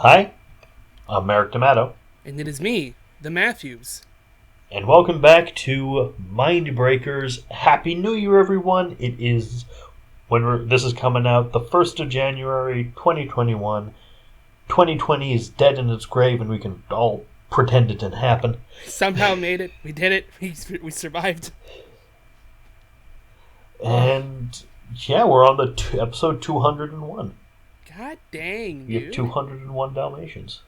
Hi, I'm Merrick D'Amato, And it is me, the Matthews. and welcome back to Mindbreakers. Happy New Year, everyone! It is this is coming out the 1st of January, 2021. 2020 is dead in its grave, and we can all pretend it didn't happen. Somehow made it. We did it. We survived. And yeah, we're on the episode 201. God dang, We have dude. 201 Dalmatians.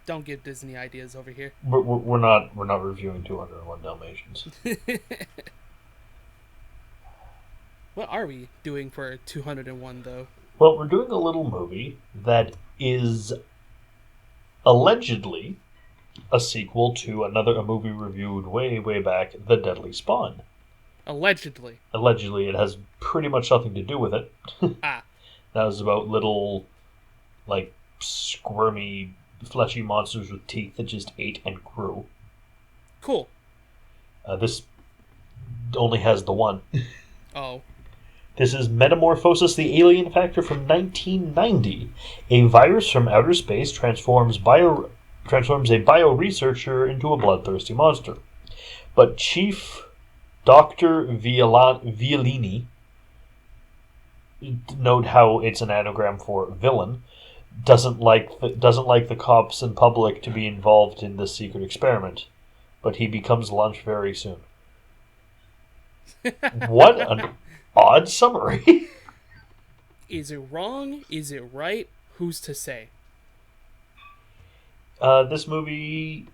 Don't give Disney ideas over here. We're not reviewing 201 Dalmatians. What are we doing for 201 though? Well, we're doing a little movie that is allegedly a sequel to a movie reviewed way back, The Deadly Spawn. Allegedly. Allegedly, it has pretty much nothing to do with it. Ah. That was about little, squirmy, fleshy monsters with teeth that just ate and grew. Cool. This only has the one. Oh. This is Metamorphosis, the Alien Factor from 1990. A virus from outer space transforms a bio-researcher into a bloodthirsty monster. But Chief Dr. Violini, note how it's an anagram for villain, doesn't like the cops and public to be involved in this secret experiment. But he becomes lunch very soon. What an odd summary. Is it wrong? Is it right? Who's to say? This movie,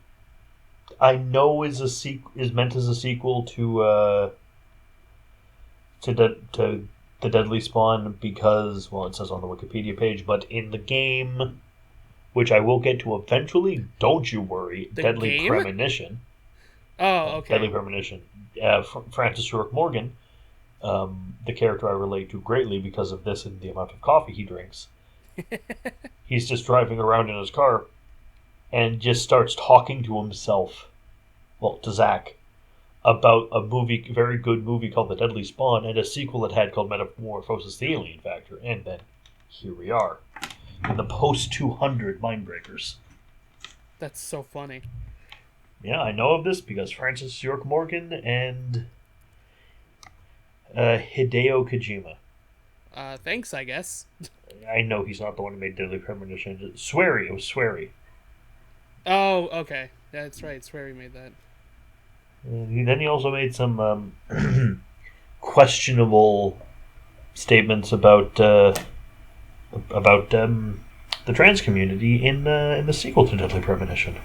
I know, is meant as a sequel to The Deadly Spawn because, well, it says on the Wikipedia page, but in the game, which I will get to eventually, don't you worry, The Deadly game? Premonition. Oh, okay. Deadly Premonition. Francis York Morgan, the character I relate to greatly because of this and the amount of coffee he drinks. He's just driving around in his car and just starts talking to himself, well, to Zach, about a very good movie called The Deadly Spawn and a sequel it had called Metamorphosis, the Alien Factor. And then here we are in the post-200 Mindbreakers. That's so funny. Yeah, I know of this because Francis York Morgan and Hideo Kojima. Thanks, I guess. I know he's not the one who made Deadly Premonition. It was Swery. Oh, okay. That's right. Swear he made that. Then he also made some questionable statements about the trans community in the sequel to Deadly Premonition.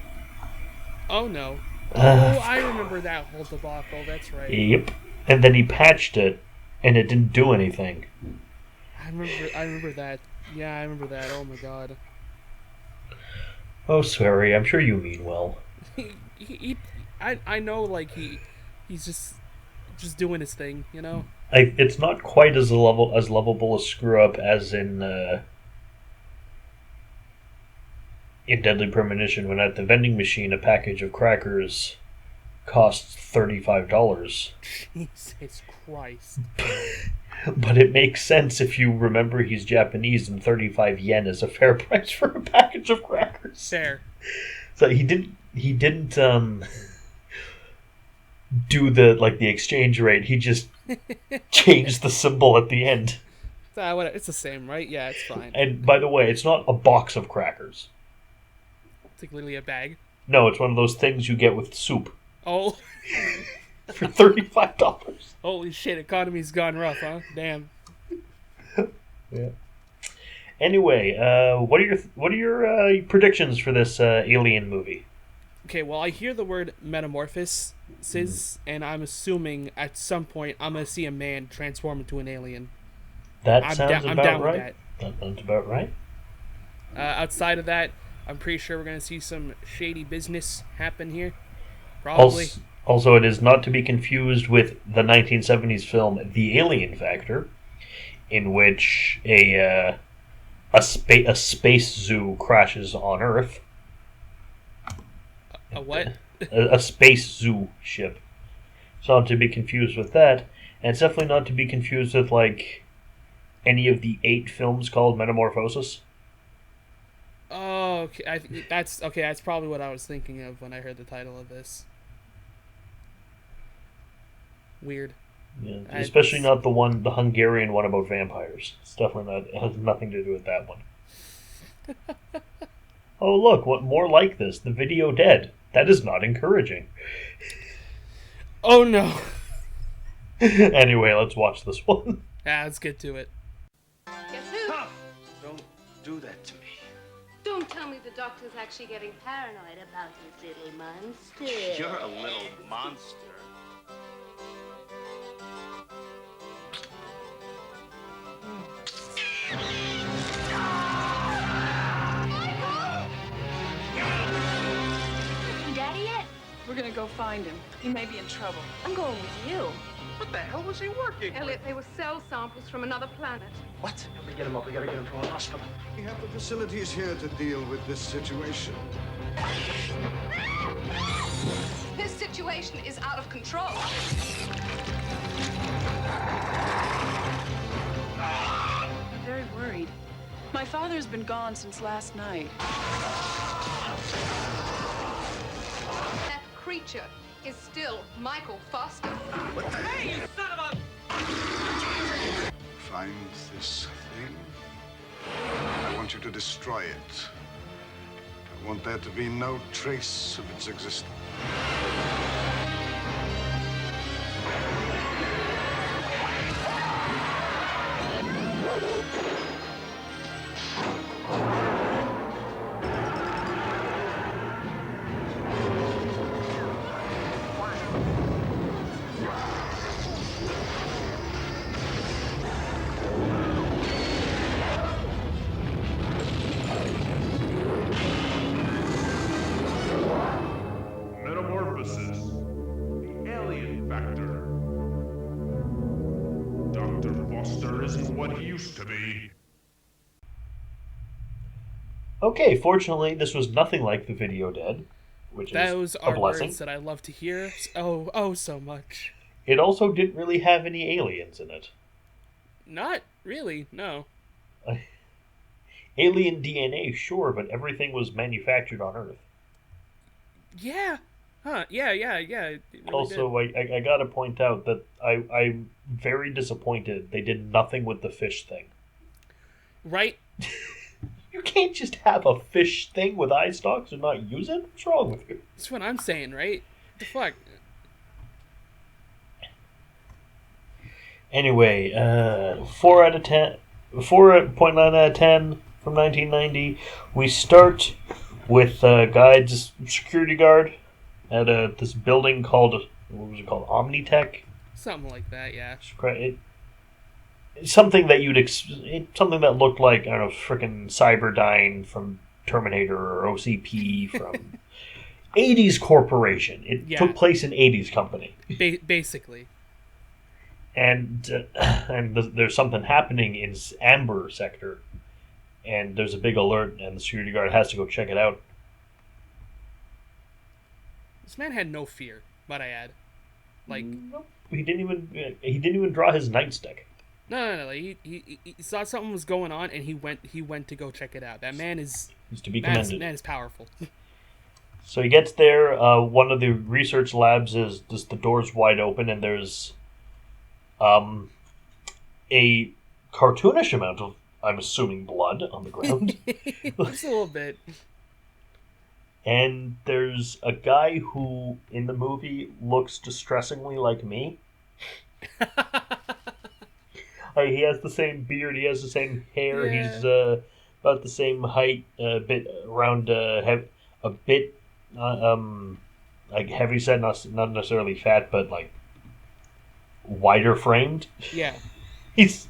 Oh no. Oh, I remember that whole debacle. That's right. Yep. And then he patched it, and it didn't do anything. I remember that. Yeah, I remember that. Oh my god. Oh, Swery, I'm sure you mean well. I know, like he's just doing his thing, you know. It's not quite as lovable a screw up as in Deadly Premonition, when at the vending machine a package of crackers costs $35. Jesus Christ. But it makes sense if you remember he's Japanese and 35 yen is a fair price for a package of crackers. Fair. So he didn't do the exchange rate. He just changed the symbol at the end. It's the same, right? Yeah, it's fine. And by the way, it's not a box of crackers. It's like literally a bag. No, it's one of those things you get with soup. Oh. For $35. Holy shit, economy's gone rough, huh? Damn. Yeah. Anyway, what are your predictions for this Alien movie? Okay, well, I hear the word metamorphosis, and I'm assuming at some point I'm gonna see a man transform into an alien. That I'm sounds I'm about down right. with that. That sounds about right. Outside of that, I'm pretty sure we're gonna see some shady business happen here. Probably. Also, it is not to be confused with the 1970s film The Alien Factor, in which a space zoo crashes on Earth. A what? A space zoo ship. It's not to be confused with that, and it's definitely not to be confused with any of the 8 films called Metamorphosis. Okay, that's okay. That's probably what I was thinking of when I heard the title of this. Weird. Yeah, especially It's, not the Hungarian one about vampires. It's definitely not. It has nothing to do with that one. Oh look, what more like this? The video dead. That is not encouraging. oh no. Anyway, let's watch this one. Let's get to it. Guess who? Tough! Don't do that to me. Don't tell me the doctor's actually getting paranoid about his little monster. You're a little monster. Daddy yet? We're gonna go find him. He may be in trouble. I'm going with you. What the hell was he working Elliot, they were cell samples from another planet. What? Help me get him up. We gotta get him to a hospital. We have the facilities here to deal with this situation. This situation is out of control. I'm very worried. My father's been gone since last night. That creature is still Michael Foster. What the hell? Hey, you son of a... Find this thing. I want you to destroy it. I want there to be no trace of its existence. Metamorphosis. The alien factor. Dr. Foster isn't what he used to be. Okay, fortunately, this was nothing like the video dead, which Those is a are blessing. words that I love to hear. Oh, so much. It also didn't really have any aliens in it. Not really. No. Alien DNA, sure, but everything was manufactured on Earth. Yeah. Huh. Yeah. It really Also, I gotta point out that I'm very disappointed they did nothing with the fish thing. did. Right. You can't just have a fish thing with eye stalks and not use it? What's wrong with you? That's what I'm saying, right? What the fuck? Anyway, 4 out of 10, 4.9 out of 10 from 1990. We start with a guide's security guard at this building called, what was it called, Omnitech? Something like that. Yeah. It's something that something that looked like, I don't know, frickin' Cyberdyne from Terminator or OCP from 80s Corporation. It took place in 80s Company. Basically. And there's something happening in Amber Sector, and there's a big alert, and the security guard has to go check it out. This man had no fear, might I add. Like, Nope. He didn't even draw his nightstick. no. Like, he saw something was going on, and he went to go check it out. That man is He's to be commended. man is powerful. So he gets there. One of the research labs is just the door's wide open, and there's a cartoonish amount of, I'm assuming, blood on the ground. Just a little bit. And there's a guy who, in the movie, looks distressingly like me. He has the same beard, he has the same hair, Yeah. he's about the same height, a bit around, a bit, like heavy set, not necessarily fat, but like wider framed. Yeah. He's.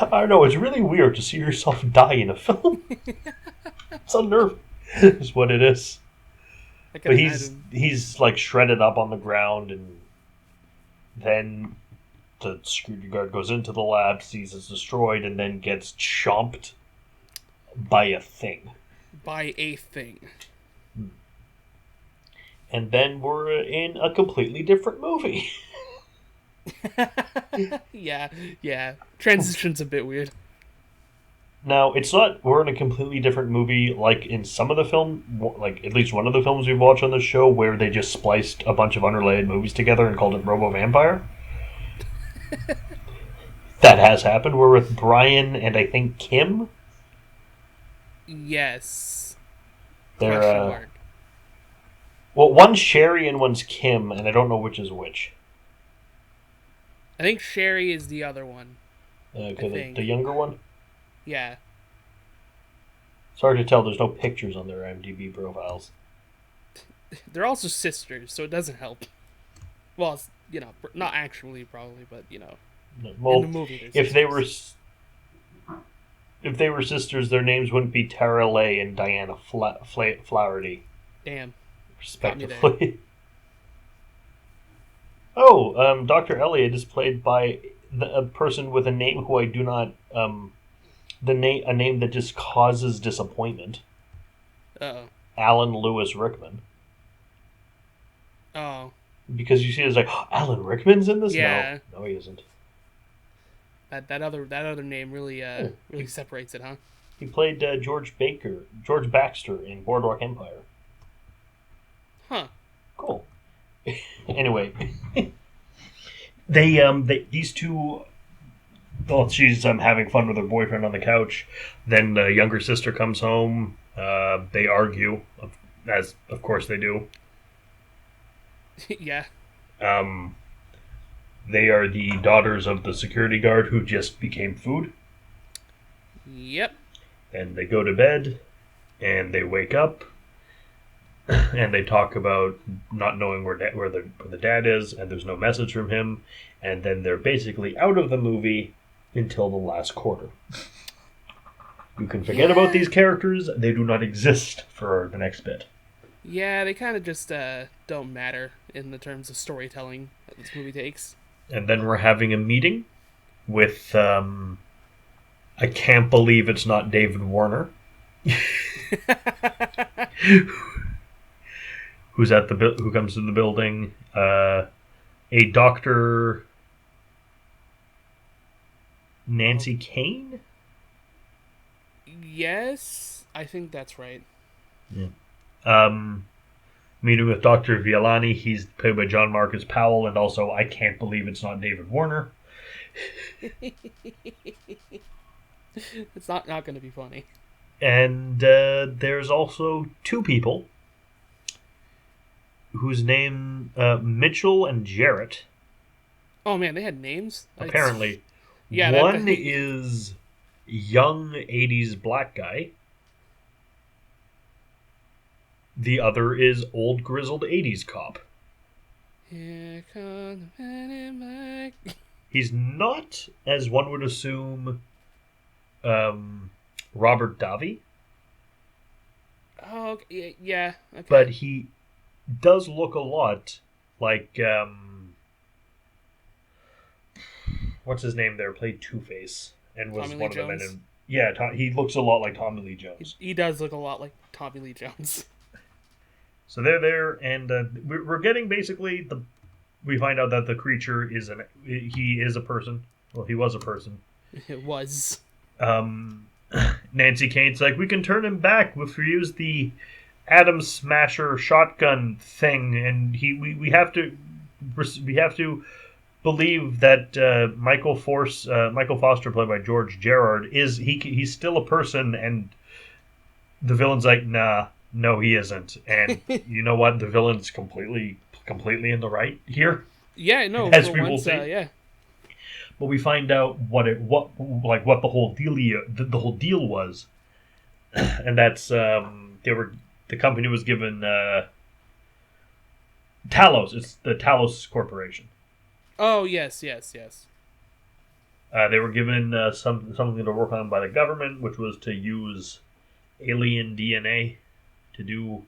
I don't know. It's really weird to see yourself die in a film. It's unnerving. Is what it is. I can But imagine. he's like shredded up on the ground, and then the security guard goes into the lab, sees it's destroyed, and then gets chomped by a thing. By a thing. And then we're in a completely different movie. Yeah. Transition's a bit weird. Now, it's not, we're in a completely different movie, like in some of the film, like at least one of the films we've watched on this show, where they just spliced a bunch of unrelated movies together and called it Robo Vampire. That has happened. We're with Brian and I think Kim. Yes. They're, Question mark. well, one's Sherry and one's Kim, and I don't know which is which. I think Sherry is the other one. Okay, I think. the younger one? Yeah. It's hard to tell. There's no pictures on their IMDb profiles. They're also sisters, so it doesn't help. Well, it's, not actually, probably, but, Well, in the movie, if they were sisters, their names wouldn't be Tara Leigh and Diana Flaherty, Damn. respectively. Oh, Dr. Elliot is played by a person with a name who I do not a name that just causes disappointment. Uh-oh. Alan Lewis Rickman. Oh. Because you see, it's like, oh, Alan Rickman's in this. Yeah. No, he isn't. That other name really really separates it, huh? He played George Baxter in Boardwalk Empire. Huh. Cool. Anyway, these two. Well, she's having fun with her boyfriend on the couch. Then the younger sister comes home. They argue, as of course they do. Yeah. They are the daughters of the security guard who just became food. Yep. And they go to bed, and they wake up, and they talk about not knowing where the dad is, and there's no message from him, and then they're basically out of the movie until the last quarter. You can forget about these characters; they do not exist for the next bit. Yeah, they kind of just don't matter in the terms of storytelling that this movie takes. And then we're having a meeting with I can't believe it's not David Warner. Who comes to the building? A Dr. Nancy Kane? Yes, I think that's right. Yeah. Meeting with Dr. Violani. He's played by John Marcus Powell, and also I can't believe it's not David Warner. It's not going to be funny. And there's also two people whose name Mitchell and Jarrett. Oh man, they had names? Apparently. Yeah, one is young 80s black guy. The other is old grizzled 80s cop. Here comes the man in black. He's not, as one would assume, Robert Davi. Oh, okay, yeah. Okay. But he does look a lot like what's his name there? Played Two-Face and was Tommy one Lee of the men Jones? in. Yeah, he looks a lot like Tommy Lee Jones. He does look a lot like Tommy Lee Jones. So they're there, and we're getting basically we find out that the creature he is a person. Well, he was a person. It was. Nancy Kane's like, we can turn him back if we use the Atom Smasher shotgun thing, and we have to believe that Michael Foster, played by George Gerard, he's still a person, and the villain's like, nah, no, he isn't, and you know what? The villain's completely in the right here. Yeah, no, as for we will once, see. yeah. But we find out what the whole deal was, and that's the company was given Talos. It's the Talos Corporation. Oh yes. They were given something to work on by the government, which was to use alien DNA to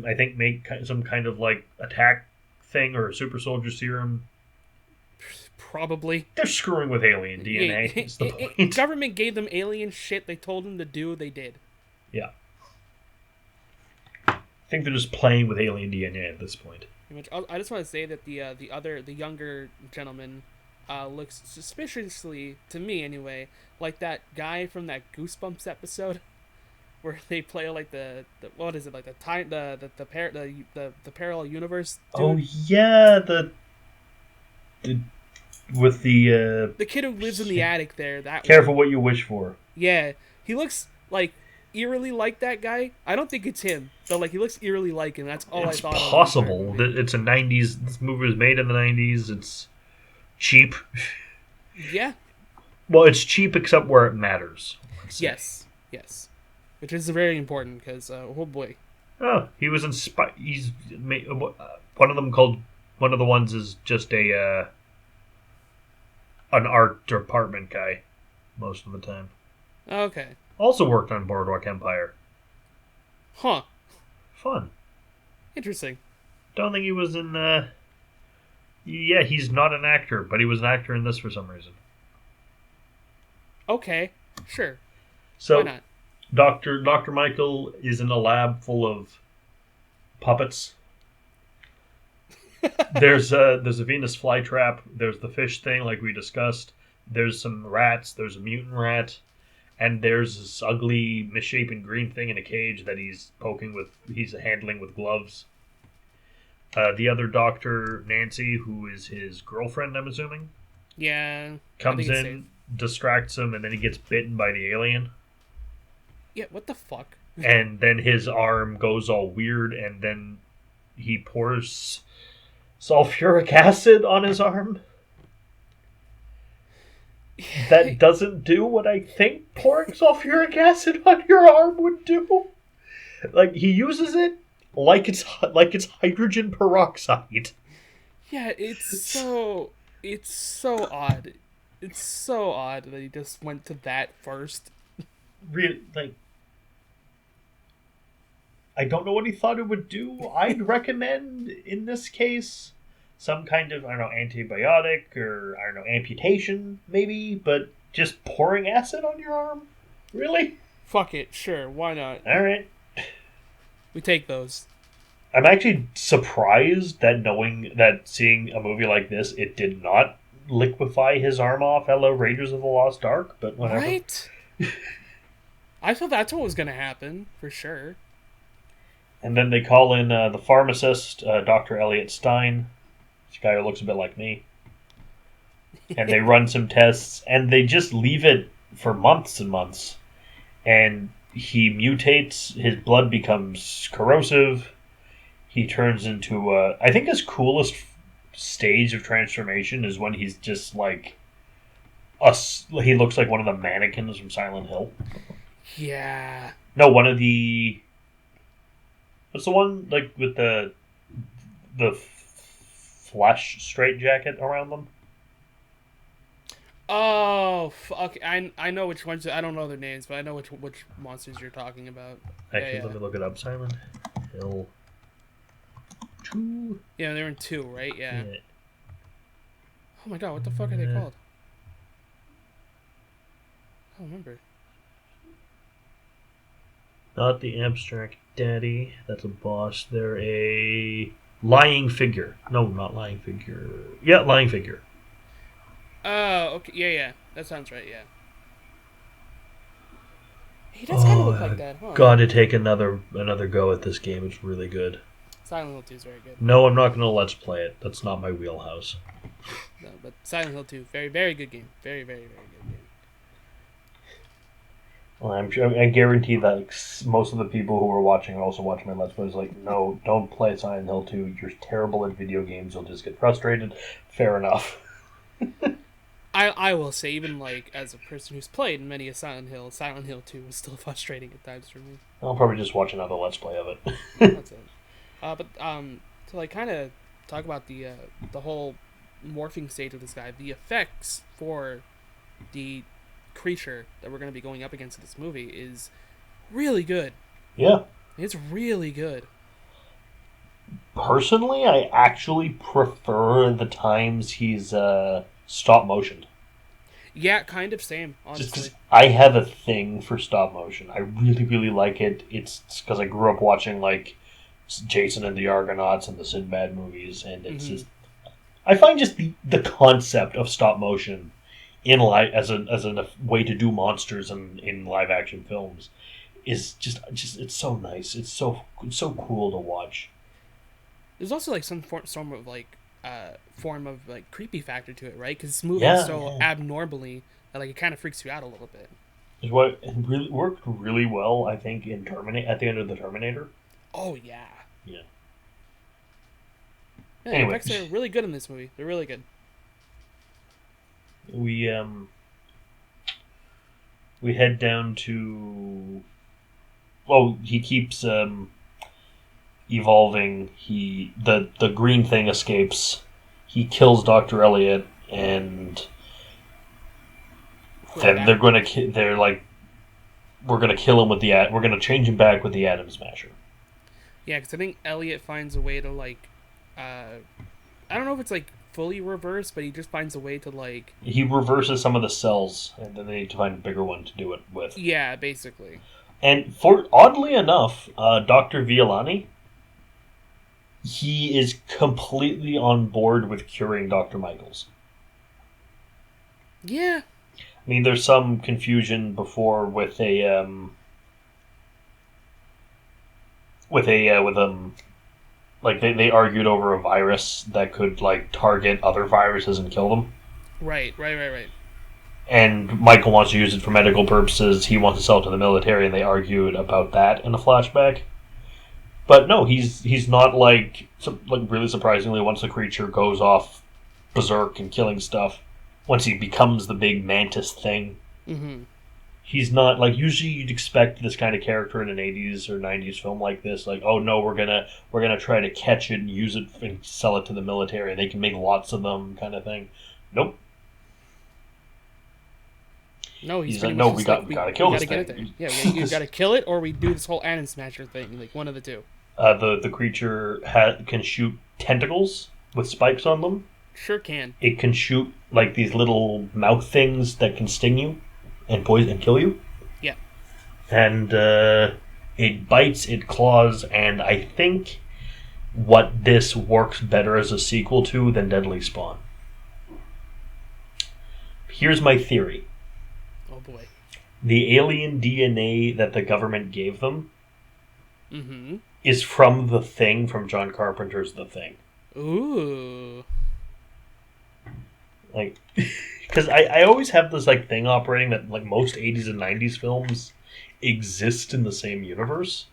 I think make some kind of like attack thing or a super soldier serum. Probably. They're screwing with alien DNA. Is the point. Government gave them alien shit. They told them to do. They did. Yeah. I think they're just playing with alien DNA at this point. I just want to say that the younger gentleman, looks suspiciously, to me anyway, like that guy from that Goosebumps episode where they play like the what is it, like the time the parallel universe dude? Oh yeah, the with The kid who lives in the attic there. That careful one. what you wish for. Yeah, he looks like eerily like that guy. I don't think it's him, but like he looks eerily like him. That's all It's I thought. possible. Of the movie. It's a '90s. This movie was made in the '90s. It's cheap. Yeah. Well, it's cheap except where it matters. Yes. Yes. Which is very important because oh boy. Oh, he was inspired. He's one of them called. One of the ones is just a an art department guy, most of the time. Okay. Also worked on Boardwalk Empire. Huh. Fun. Interesting. Don't think he was in. Yeah, he's not an actor, but he was an actor in this for some reason. Okay. Sure. So, Why not? Dr. Michael is in a lab full of puppets. There's a Venus flytrap. There's the fish thing, like we discussed. There's some rats. There's a mutant rat, and there's this ugly, misshapen green thing in a cage that he's handling with gloves. The other doctor, Nancy, who is his girlfriend, I'm assuming, Yeah. comes in, distracts him, and then he gets bitten by the alien. Yeah. What the fuck? And then his arm goes all weird, and then he pours sulfuric acid on his arm. That doesn't do what I think pouring sulfuric acid on your arm would do. Like, he uses it like it's hydrogen peroxide. Yeah. It's so odd. It's so odd that he just went to that first. Really, like, I don't know what he thought it would do. I'd recommend, in this case, some kind of, I don't know, antibiotic or, I don't know, amputation, maybe, but just pouring acid on your arm? Really? Fuck it. Sure. Why not? Alright. We take those. I'm actually surprised that seeing a movie like this, it did not liquefy his arm off a la Raiders of the Lost Ark, but whatever. Right? I thought that's what was going to happen, for sure. And then they call in the pharmacist, Dr. Elliot Stein, this guy who looks a bit like me. And they run some tests, and they just leave it for months and months. And he mutates, his blood becomes corrosive, he turns into, I think his coolest stage of transformation is when he's just like, he looks like one of the mannequins from Silent Hill. Yeah. No, one of the... What's the one, like, with the flesh straitjacket around them? Oh, fuck. I know which ones. I don't know their names, but I know which monsters you're talking about. Actually, yeah. let me look it up. Silent Hill 2? Yeah, they're in 2, right? Yeah. Yeah. Oh my god, what the fuck are they called? I don't remember. Not the abstract daddy. That's a boss. They're a lying figure. No, not lying figure. Yeah, lying figure. Oh, okay. Yeah. That sounds right, yeah. He does kind of look like that, huh? Gotta take another go at this game. It's really good. Silent Hill 2 is very good. No, I'm not gonna let's play it. That's not my wheelhouse. No, but Silent Hill 2, very, very good game. Very, very, very good game. Well, I guarantee that most of the people who are watching are also watching my Let's Plays. Like, no, don't play Silent Hill 2. You're terrible at video games. You'll just get frustrated. Fair enough. I will say, even like as a person who's played many a Silent Hill 2 is still frustrating at times for me. I'll probably just watch another Let's Play of it. That's it. But to like kind of talk about the whole morphing stage of this guy, the effects for the creature that we're going to be going up against in this movie is really good. Yeah. It's really good. Personally, I actually prefer the times he's stop motion. Yeah, kind of same, honestly. Just 'cause I have a thing for stop motion. I really, really like it. It's because I grew up watching like Jason and the Argonauts and the Sinbad movies, and it's just I find just the concept of stop motion in live as a way to do monsters in live action films is just it's so nice. It's so cool to watch. There's also like some form of like creepy factor to it, right? Because it's moving so abnormally that like it kind of freaks you out a little bit. Is what really worked really well, I think, in at the end of the Terminator. Oh yeah. Yeah. Yeah, Anyway. the effects are really good in this movie. They're really good. We head down to. Oh, he keeps evolving. The green thing escapes. He kills Dr. Elliot, and then they're like, we're gonna kill him with we're gonna change him back with the Atom Smasher. Yeah, because I think Elliot finds a way to like, I don't know if it's like fully reverse, but he just finds a way to like. He reverses some of the cells, and then they need to find a bigger one to do it with. Yeah, basically. And oddly enough, Dr. Violani, he is completely on board with curing Dr. Michaels. Yeah. I mean, there's some confusion before with like they argued over a virus that could like target other viruses and kill them. Right. And Michael wants to use it for medical purposes. He wants to sell it to the military, and they argued about that in a flashback. But no, he's not like really surprisingly. Once the creature goes off berserk and killing stuff, once he becomes the big mantis thing, he's not like usually you'd expect this kind of character in an 80s or 90s film like this. Like, oh no, we're gonna try to catch it and use it and sell it to the military. They can make lots of them, kind of thing. Nope. No, he's like, no, we gotta kill this thing. Get it there. Yeah, you gotta kill it, or we do this whole Atom Smasher thing. Like one of the two. The creature can shoot tentacles with spikes on them. Sure can. It can shoot like these little mouth things that can sting you and poison and kill you. Yeah. And it bites, it claws, and I think what this works better as a sequel to than Deadly Spawn. Here's my theory. Oh boy. The alien DNA that the government gave them is from The Thing, from John Carpenter's The Thing. Ooh. Like, because I always have this like thing operating that like most 80s and 90s films exist in the same universe.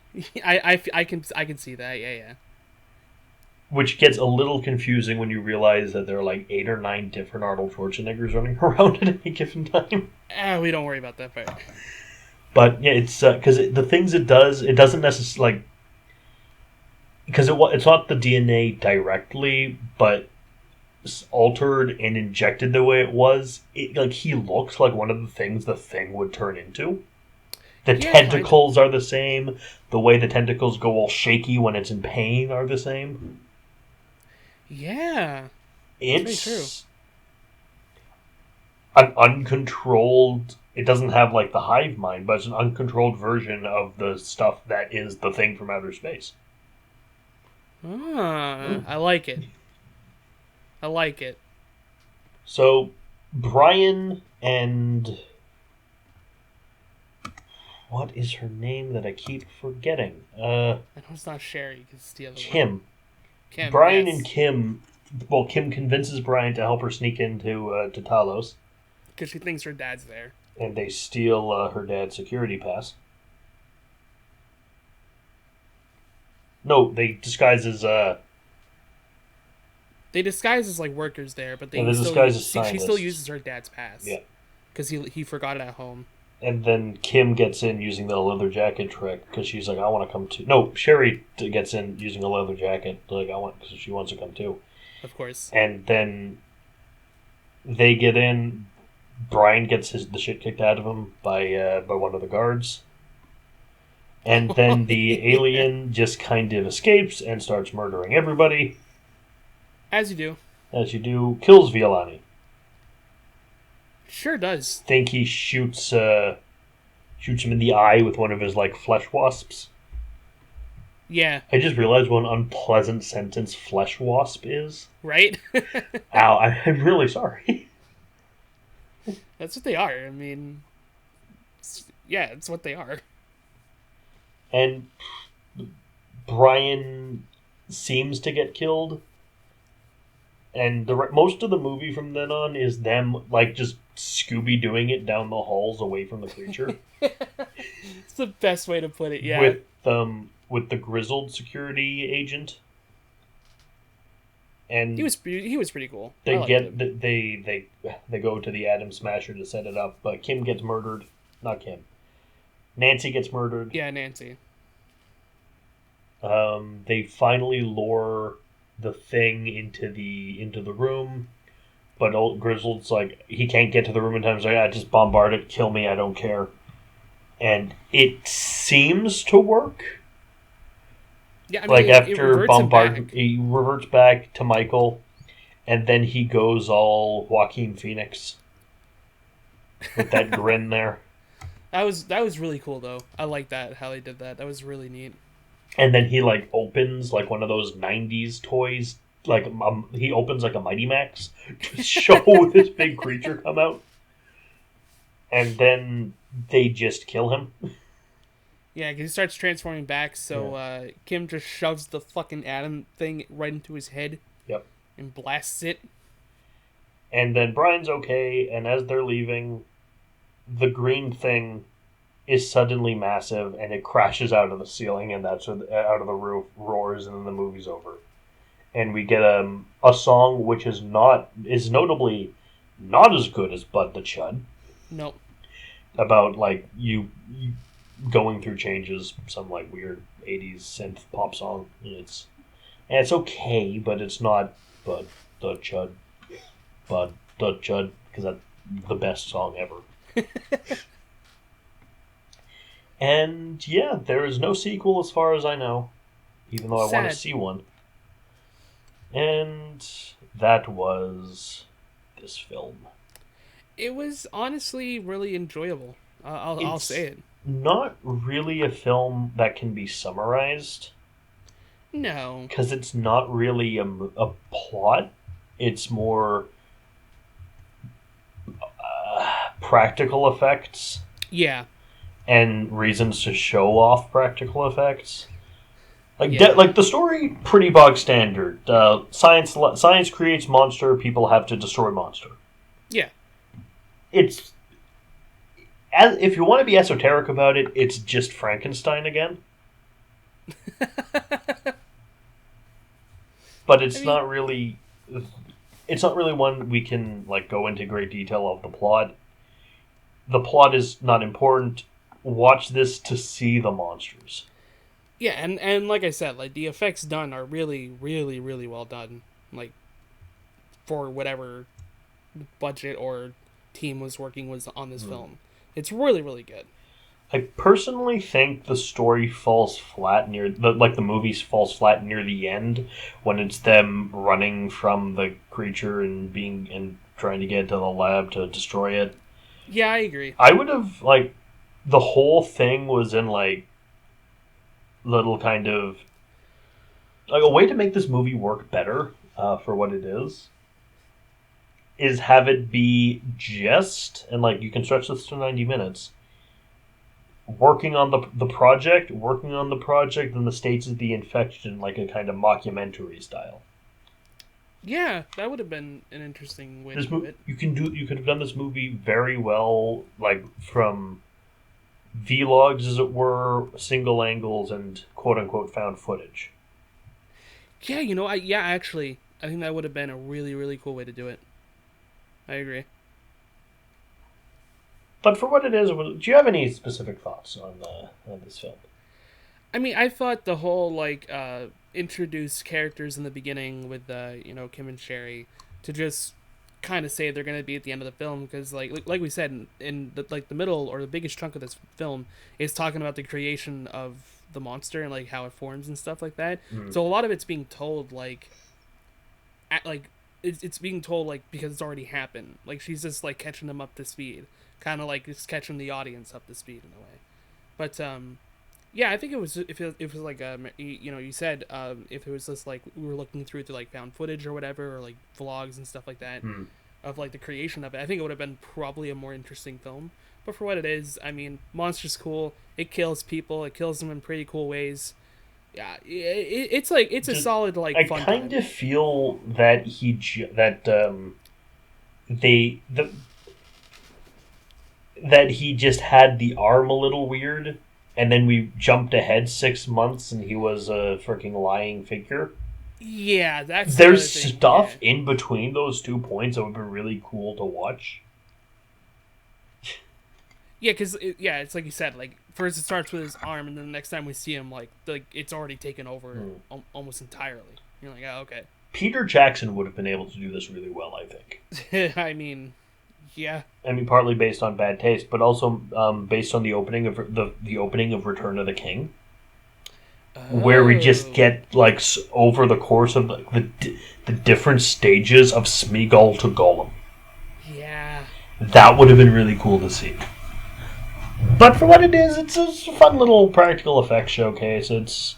I can see that. Yeah. Which gets a little confusing when you realize that there are like 8 or 9 different Arnold Schwarzeneggers running around at any given time. We don't worry about that part. But yeah, it's because the things it doesn't necessarily like because it's not the DNA directly, but altered and injected the way it was. Like he looks like one of the things the Thing would turn into. The tentacles are the same. The way the tentacles go all shaky when it's in pain are the same. Yeah. It's very true. An uncontrolled. It doesn't have like the hive mind, but it's an uncontrolled version of the stuff that is the Thing from outer space. I like it. So, Brian and what is her name that I keep forgetting? I know it's not Sherry because it's the other Kim. Kim. Brian yes. and Kim. Well, Kim convinces Brian to help her sneak into to Talos because she thinks her dad's there, and they steal her dad's security pass. No, they disguise as They disguise as like workers there, but they disguise as she still scientists. uses her dad's pass. Yeah, because he forgot it at home. And then Kim gets in using the leather jacket trick because she's like, I want to come too. No, Sherry gets in using a leather jacket. Like because she wants to come too. Of course. And then they get in. Brian gets the shit kicked out of him by one of the guards. And then the alien just kind of escapes and starts murdering everybody. As you do. As you do. Kills Violani. Sure does. Think he shoots him in the eye with one of his like flesh wasps. Yeah. I just realized what an unpleasant sentence flesh wasp is. Right? Ow, I'm really sorry. That's what they are. I mean, yeah, it's what they are. And Brian seems to get killed. And most of the movie from then on is them, like, just Scooby-Dooing it down the halls away from the creature. It's the best way to put it, yeah. With the grizzled security agent. And He was pretty cool. they I liked get him. they go to the Atom Smasher to set it up, but Kim gets murdered. Not Kim. Nancy gets murdered. Yeah, Nancy. They finally lure the thing into the room, but old Grizzled's like, he can't get to the room in time. He's like, just bombard it, kill me, I don't care. And it seems to work. Yeah, I mean, Like, it after reverts him back. he reverts back to Michael, and then he goes all Joaquin Phoenix with that grin there. That was really cool though. I like that how they did that. That was really neat. And then he, like, opens, like, one of those 90s toys. Like, he opens, like, a Mighty Max to show this big creature come out. And then they just kill him. Yeah, because he starts transforming back, so Kim just shoves the fucking atom thing right into his head. Yep. And blasts it. And then Brian's okay, and as they're leaving, the green thing is suddenly massive, and it crashes out of the ceiling, and that's out of the roof, roars, and then the movie's over. And we get a song which is notably not as good as Bud the Chud. Nope. About, like, you going through changes, some, like, weird 80s synth pop song. And it's okay, but it's not Bud the Chud. Bud the Chud, because that's the best song ever. And yeah, there is no sequel as far as I know, even though I want to see one. And that was this film. It was honestly really enjoyable. I'll say it. Not really a film that can be summarized. No. Because it's not really a plot. It's more practical effects. Yeah. And reasons to show off practical effects. Like, Yeah. like the story, pretty bog standard. Science creates monster, people have to destroy monster. Yeah. It's... if you want to be esoteric about it, it's just Frankenstein again. But it's not really... It's not really one we can, like, go into great detail of the plot. The plot is not important. Watch this to see the monsters. Yeah, and like I said, like, the effects done are really, really, really well done. Like, for whatever budget or team was working on this film. It's really, really good. I personally think the story falls flat the movie falls flat near the end when it's them running from the creature and trying to get to the lab to destroy it. Yeah, I agree. I would have, like, the whole thing was in, like, little kind of, like, a way to make this movie work better for what it is have it be just, and, like, you can stretch this to 90 minutes, working on the project in the States of the infection, like a kind of mockumentary style. Yeah, that would have been an interesting way to do it. You could have done this movie very well, like, from vlogs, as it were, single angles, and quote-unquote found footage. Yeah, actually, I think that would have been a really, really cool way to do it. I agree. But for what it is, do you have any specific thoughts on this film? I mean, I thought the whole, like, introduce characters in the beginning with, Kim and Sherry to just kind of say they're going to be at the end of the film, because, like we said, in the middle or the biggest chunk of this film is talking about the creation of the monster and, like, how it forms and stuff like that. So a lot of it's being told, like, it's being told, like, because it's already happened. Like, she's just, like, catching them up to speed. Kind of like just catching the audience up to speed in a way. But Yeah, I think it was if it was like you said if it was just like we were looking through like found footage or whatever, or like vlogs and stuff like that of like the creation of it. I think it would have been probably a more interesting film. But for what it is, I mean, monster's cool. It kills people. It kills them in pretty cool ways. Yeah, it's like it's a solid like I fun kind time. of feel that that he just had the arm a little weird, and then we jumped ahead 6 months, and he was a freaking lying figure. Yeah, that's There's the other thing, stuff yeah. in between those 2 points that would be really cool to watch. Yeah, because it's like you said. Like first it starts with his arm, and then the next time we see him, like it's already taken over almost entirely. You're like, oh, okay. Peter Jackson would have been able to do this really well, I think. I mean, yeah. I mean, partly based on bad taste, but also based on the opening of the opening of Return of the King, where we just get like over the course of the different stages of Smeagol to Gollum. Yeah. That would have been really cool to see. But for what it is, it's a fun little practical effects showcase. It's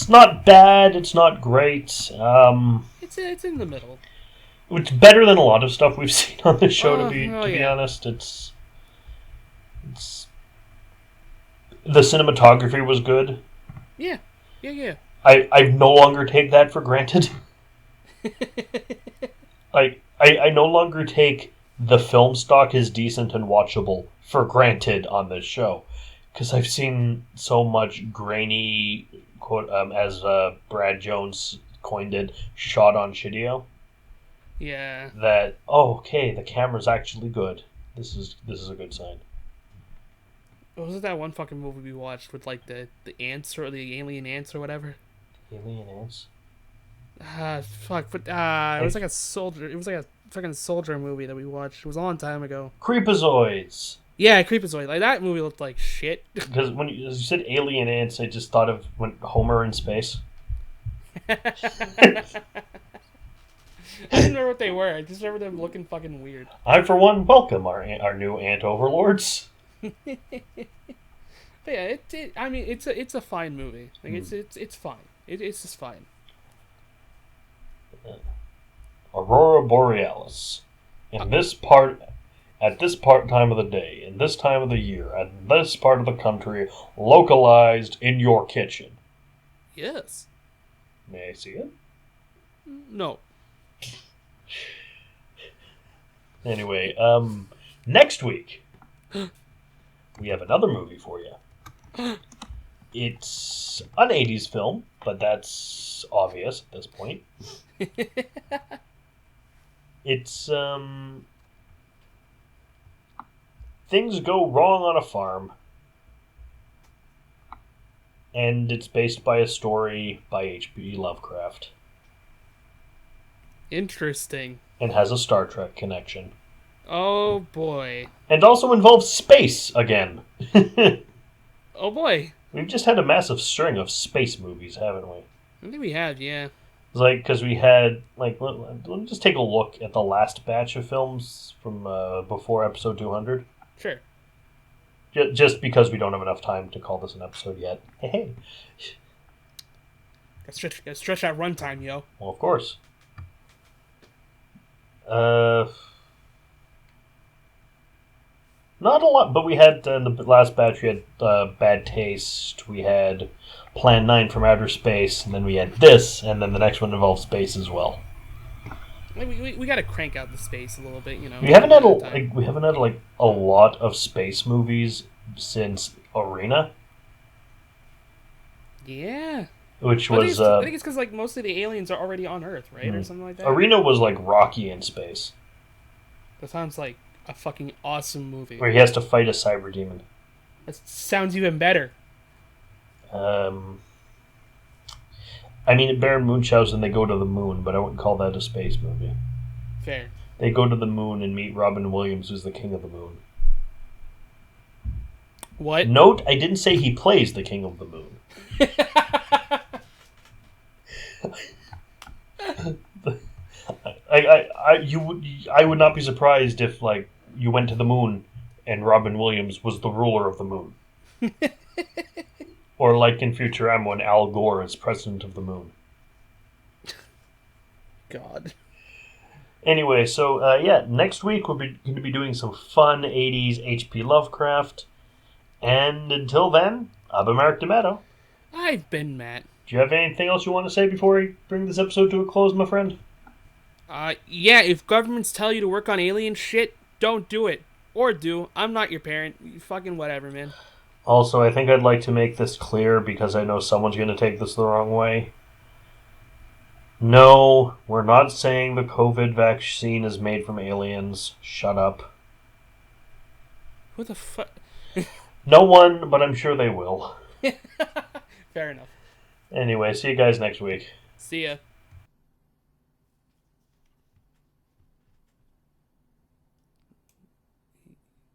not bad. It's not great. It's in the middle. It's better than a lot of stuff we've seen on the show. To be honest, it's the cinematography was good. Yeah. I no longer take that for granted. I no longer take the film stock is decent and watchable for granted on this show, because I've seen so much grainy, quote as Brad Jones coined it, shot on shitio. Yeah. That okay, the camera's actually good. This is a good sign. What was it that one fucking movie we watched with like the ants or the alien ants or whatever? Alien ants. Fuck, but it was like a soldier. It was like a fucking soldier movie that we watched. It was a long time ago. Creepazoids. Yeah, Creepazoid. Like that movie looked like shit. Because when you said alien ants, I just thought of when Homer in space. I didn't know what they were. I just remember them looking fucking weird. I, for one, welcome our new ant overlords. But yeah, I mean, it's a fine movie. Like it's fine. It's just fine. Aurora Borealis. At this part time of the day, in this time of the year, at this part of the country, localized in your kitchen. Yes. May I see it? No. Anyway, next week we have another movie for you. It's an 80s film, but that's obvious at this point. It's things go wrong on a farm, and it's based by a story by H.P. Lovecraft. Interesting. And has a Star Trek connection. Oh boy. And also involves space again. Oh boy. We've just had a massive string of space movies, haven't we? I think we have, yeah. It's like, because we had, like, let me just take a look at the last batch of films from before episode 200. Sure. Just because we don't have enough time to call this an episode yet. Hey. Gotta stretch that runtime, yo. Well, of course. Not a lot, but we had, in the last batch, we had Bad Taste, we had Plan 9 from Outer Space, and then we had this, and then the next one involves space as well. We gotta crank out the space a little bit, you know. We haven't had a lot of space movies since Arena. Yeah. Which I was... think it's because like most of the aliens are already on Earth, right, or something like that. Arena was like Rocky in space, That sounds like a fucking awesome movie. where he has to fight a cyber demon. That sounds even better. I mean, in Baron Munchausen, they go to the moon, but I wouldn't call that a space movie. Fair. They go to the moon and meet Robin Williams, who's the king of the moon. What? Note, I didn't say he plays the king of the moon. I would not be surprised if, like, you went to the moon and Robin Williams was the ruler of the moon. Or like in Futurama when Al Gore is president of the moon. God. Anyway, so next week we're going to be doing some fun 80s H.P. Lovecraft. And until then, I've been Mark D'Amato. I've been Matt. Do you have anything else you want to say before we bring this episode to a close, my friend? Yeah, if governments tell you to work on alien shit, don't do it. Or do. I'm not your parent. You fucking whatever, man. Also, I think I'd like to make this clear because I know someone's going to take this the wrong way. No, we're not saying the COVID vaccine is made from aliens. Shut up. Who the fuck? No one, but I'm sure they will. Fair enough. Anyway, see you guys next week. See ya.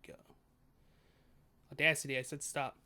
Go. Audacity, I said stop.